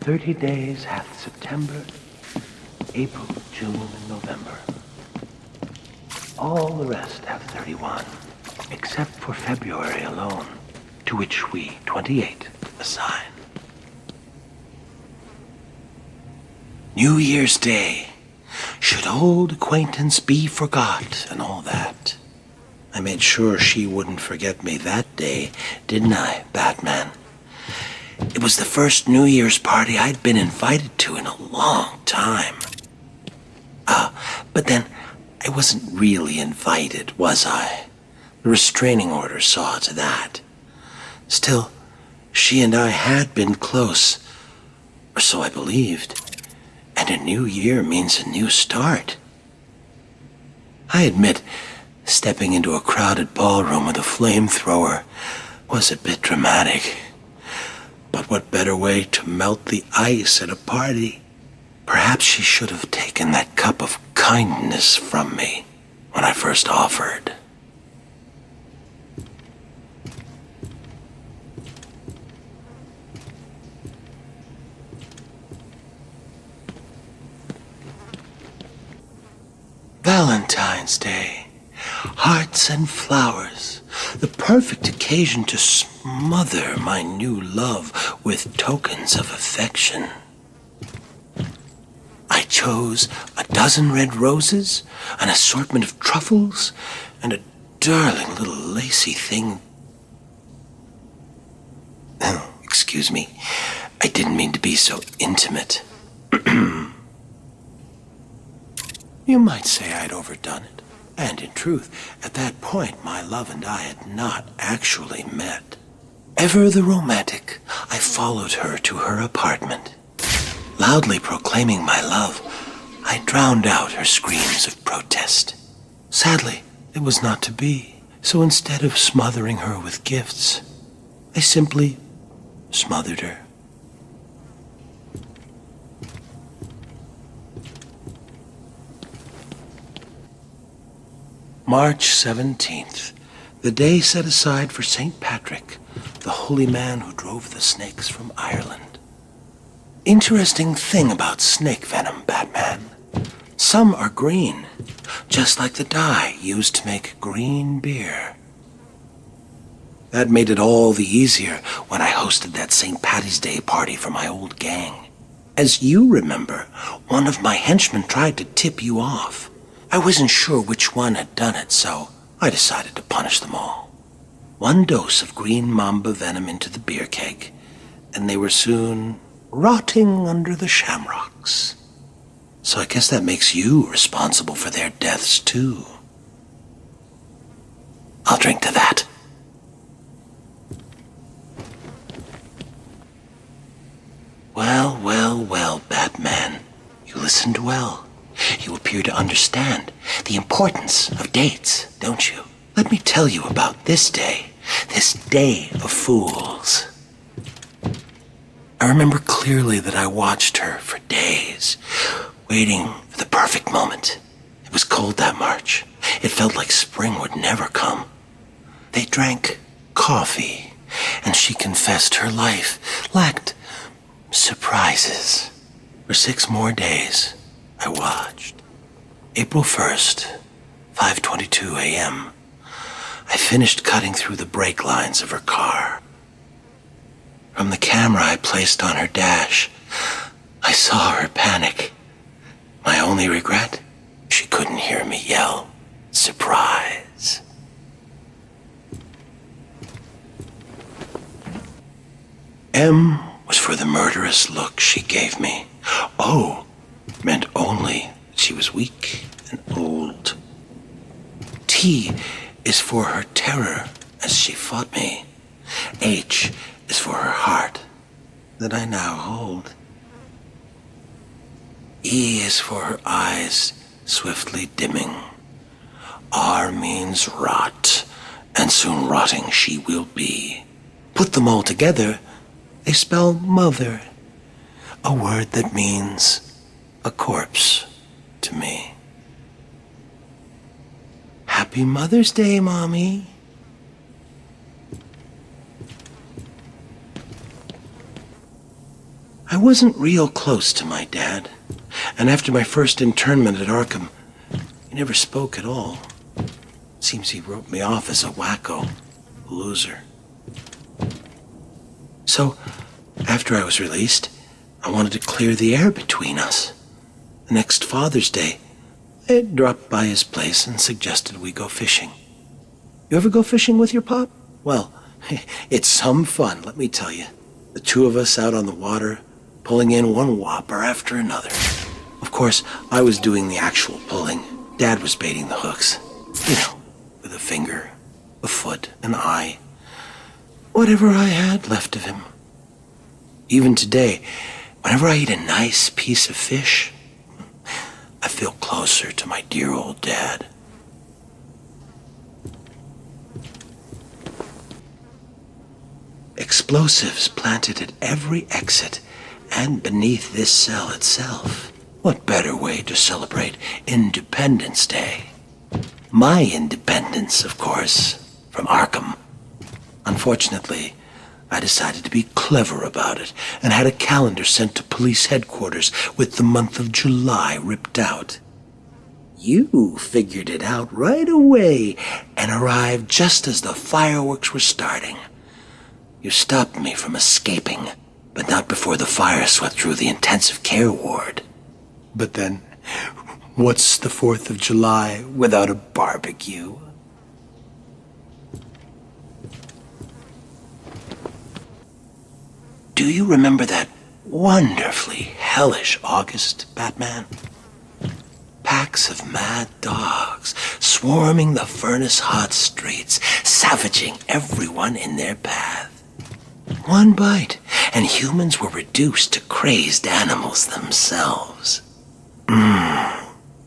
30 days hath September, April, June, and November. All the rest have 31, except for February alone, to which we 28 assign. New Year's Day. Should old acquaintance be forgot and all that? I made sure she wouldn't forget me that day, didn't I, Batman? It was the first New Year's party I'd been invited to in a long time. But then I wasn't really invited, was I? The restraining order saw to that. Still, she and I had been close, or so I believed. And a new year means a new start. I admit, stepping into a crowded ballroom with a flamethrower was a bit dramatic. But what better way to melt the ice at a party? Perhaps she should have taken that cup of kindness from me when I first offered. Valentine's Day. Hearts and flowers. The perfect occasion to smother my new love with tokens of affection. I chose a dozen red roses, an assortment of truffles, and a darling little lacy thing. Oh, excuse me. I didn't mean to be so intimate. You might say I'd overdone it. And in truth, at that point, my love and I had not actually met. Ever the romantic, I followed her to her apartment. Loudly proclaiming my love, I drowned out her screams of protest. Sadly, it was not to be. So instead of smothering her with gifts, I simply smothered her. March 17th, the day set aside for St. Patrick, the holy man who drove the snakes from Ireland. Interesting thing about snake venom, Batman. Some are green, just like the dye used to make green beer. That made it all the easier when I hosted that St. Patty's Day party for my old gang. As you remember, one of my henchmen tried to tip you off. I wasn't sure which one had done it, so I decided to punish them all. One dose of green mamba venom into the beer keg, and they were soon rotting under the shamrocks. So I guess that makes you responsible for their deaths, too. I'll drink to that. Well, well, well, Batman. You listened well. You appear to understand the importance of dates, don't you? Let me tell you about this day of fools. I remember clearly that I watched her for days, waiting for the perfect moment. It was cold that March. It felt like spring would never come. They drank coffee, and she confessed her life lacked surprises. For 6 more days, I watched. April 1st, 5:22 a.m. I finished cutting through the brake lines of her car. From the camera I placed on her dash, I saw her panic. My only regret? She couldn't hear me yell, "Surprise!" M was for the murderous look she gave me. O meant only she was weak and old. T is for her terror as she fought me. H is for her heart that I now hold. E is for her eyes swiftly dimming. R means rot, and soon rotting she will be. Put them all together, they spell mother, a word that means a corpse to me. Happy Mother's Day, Mommy. I wasn't real close to my dad, and after my first internment at Arkham, he never spoke at all. Seems he wrote me off as a wacko, a loser. So, after I was released, I wanted to clear the air between us. The next Father's Day, I dropped by his place and suggested we go fishing. You ever go fishing with your pop? Well, it's some fun, let me tell you. The two of us out on the water, pulling in one whopper after another. Of course, I was doing the actual pulling. Dad was baiting the hooks. You know, with a finger, a foot, an eye. Whatever I had left of him. Even today, whenever I eat a nice piece of fish, I feel closer to my dear old dad. Explosives planted at every exit and beneath this cell itself. What better way to celebrate Independence Day? My independence, of course, from Arkham. Unfortunately, I decided to be clever about it and had a calendar sent to police headquarters with the month of July ripped out. You figured it out right away and arrived just as the fireworks were starting. You stopped me from escaping, but not before the fire swept through the intensive care ward. But then, what's the 4th of July without a barbecue? Do you remember that wonderfully hellish August, Batman? Packs of mad dogs swarming the furnace-hot streets, savaging everyone in their path. One bite, and humans were reduced to crazed animals themselves.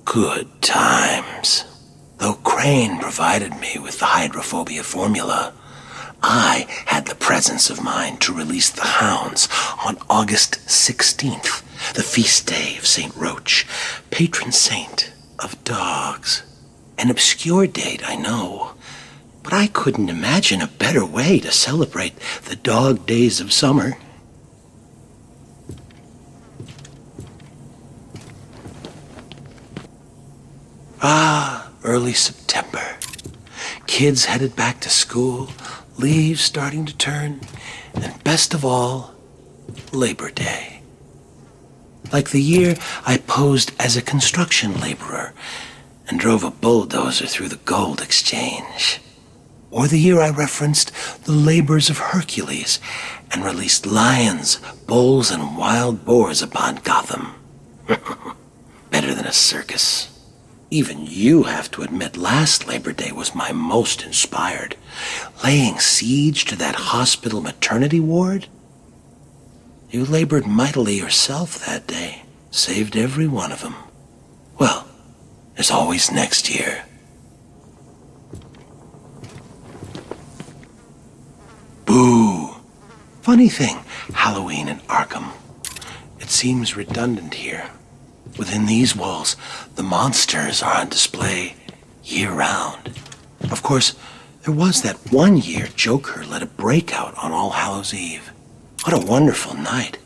Good times. Though Crane provided me with the hydrophobia formula, I had the presence of mind to release the hounds on August 16th, the feast day of St. Roch, patron saint of dogs. An obscure date, I know, but I couldn't imagine a better way to celebrate the dog days of summer. Early September. Kids headed back to school, leaves starting to turn, and best of all, Labor Day. Like the year I posed as a construction laborer and drove a bulldozer through the gold exchange. Or the year I referenced the labors of Hercules and released lions, bulls, and wild boars upon Gotham. Better than a circus. Even you have to admit last Labor Day was my most inspired. Laying siege to that hospital maternity ward? You labored mightily yourself that day. Saved every one of them. Well, there's always next year. Boo! Funny thing, Halloween in Arkham. It seems redundant here. Within these walls, the monsters are on display year-round. Of course, there was that one year Joker led a breakout on All Hallows Eve. What a wonderful night.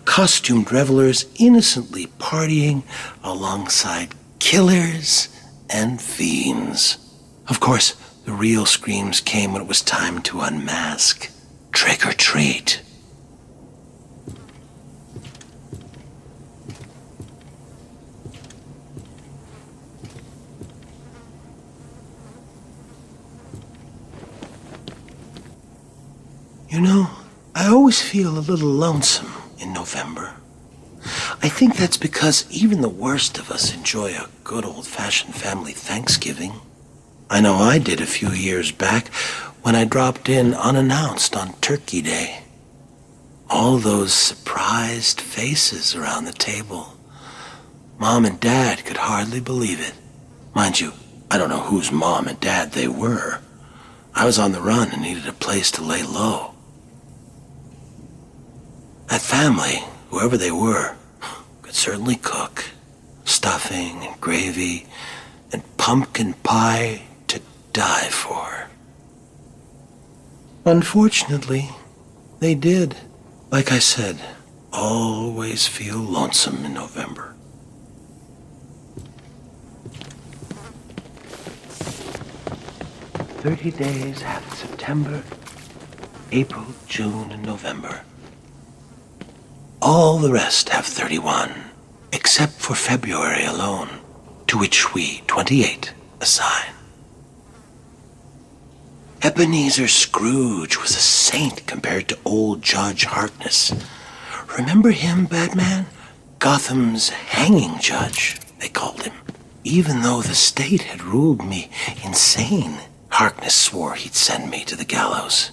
Costumed revelers innocently partying alongside killers and fiends. Of course, the real screams came when it was time to unmask. Trick or treat. You know, I always feel a little lonesome in November. I think that's because even the worst of us enjoy a good old-fashioned family Thanksgiving. I know I did a few years back when I dropped in unannounced on Turkey Day. All those surprised faces around the table. Mom and Dad could hardly believe it. Mind you, I don't know whose mom and dad they were. I was on the run and needed a place to lay low. That family, whoever they were, could certainly cook. Stuffing and gravy and pumpkin pie to die for. Unfortunately, they did. Like I said, always feel lonesome in November. "30 days hath September, April, June, and November. All the rest have 31, except for February alone, to which we 28 assign." Ebenezer Scrooge was a saint compared to old Judge Harkness. Remember him, Batman? Gotham's hanging judge, they called him. Even though the state had ruled me insane, Harkness swore he'd send me to the gallows.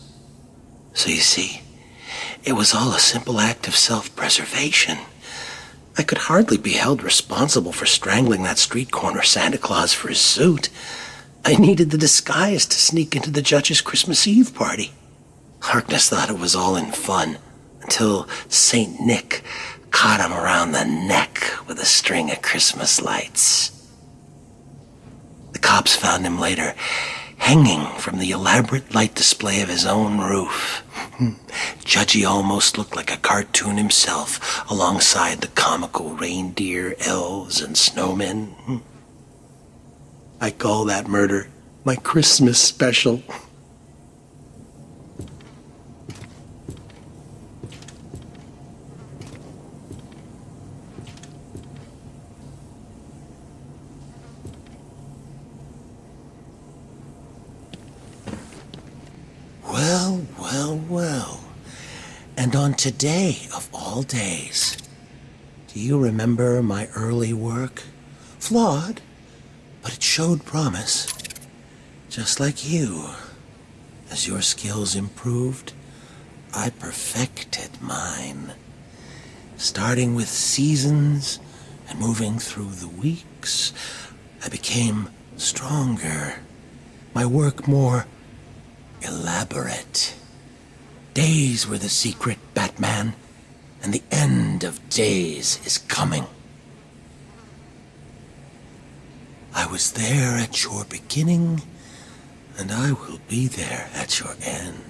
So you see, it was all a simple act of self-preservation. I could hardly be held responsible for strangling that street corner Santa Claus for his suit. I needed the disguise to sneak into the judge's Christmas Eve party. Harkness thought it was all in fun, until St. Nick caught him around the neck with a string of Christmas lights. The cops found him later, hanging from the elaborate light display of his own roof. Judgy almost looked like a cartoon himself, alongside the comical reindeer, elves, and snowmen. I call that murder my Christmas special. Well, well, well. And on today of all days, do you remember my early work? Flawed, but it showed promise. Just like you. As your skills improved, I perfected mine. Starting with seasons and moving through the weeks, I became stronger. My work more elaborate. Days were the secret, Batman, and the end of days is coming. I was there at your beginning, and I will be there at your end.